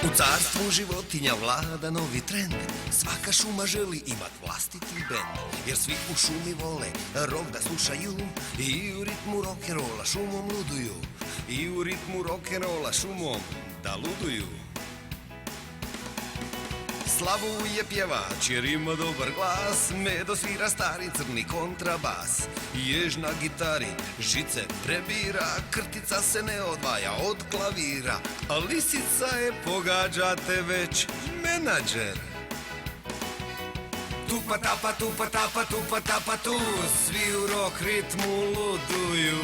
U carstvu životinja vlada novi trend. Svaka šuma želi imat vlastiti bend. Jer svi u šumi vole rock da slušaju. I u ritmu rock'n'rolla šumom luduju. I u ritmu rock'n'rolla šumom da luduju. Slavuje pjevač jer ima dobar glas. Medo svira stari crni kontrabas. Jež na gitari žice prebira. Krtica se ne odvaja od klavira. A lisica je, pogađate već, menadžer. Tupa tapa, tupa tapa, tupa tapa tu. Svi u rock ritmu luduju.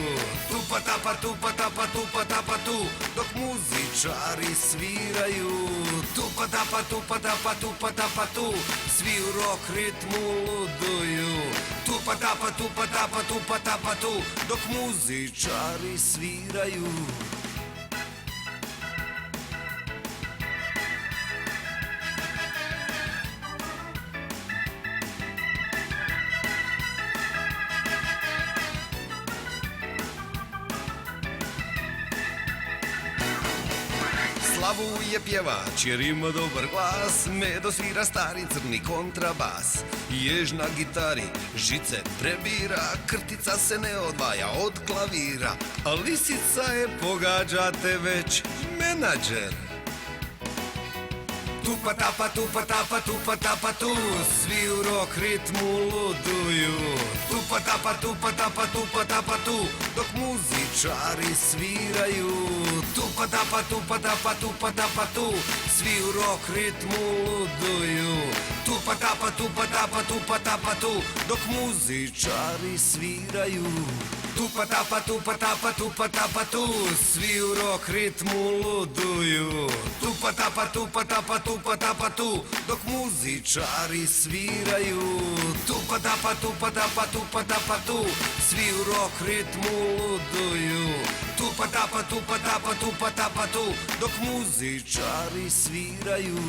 Tupa tapa, tupa tapa, tupa tapa tu. Dok muzičari sviraju. Tupa tapa, tupa tapa, tupa tapa tu. Svi u rock ritmu luduju. Tupa tapa, tupa tapa, tupa tapa tu. Dok muzičari sviraju. Slavuje pjevač jer ima dobar glas. Medo svira stari crni kontrabas. Jež na gitari žice prebira. Krtica se ne odvaja od klavira. A lisica je, pogađate već, menadžer. Tupa tapa, tupa tapa, tupa tapa tu. Svi u rock ritmu luduju. Tupa tapa, tupa tapa, tupa tapa tu. Dok muzičari sviraju. Tupa tapa, tupa tapa, tupa tapa tu. Svi u rock ritmu luduju. Tupa tapa, tupa tapa, tupa tapa tu. Dok muzičari sviraju. Tupa tapa, tupa tapa, tupa tapa tu. Svi u rock ritmu luduju. Tupa tapa, tupa tapa, tupa tapa tu. Dok muzičari sviraju. Tupa tapa, tupa tapa, tupa tapa tu. Svi u rock ritmu luduju. Tupa tapa, tupa tapa, tupa tapa tu. Dok muzičari sviraju.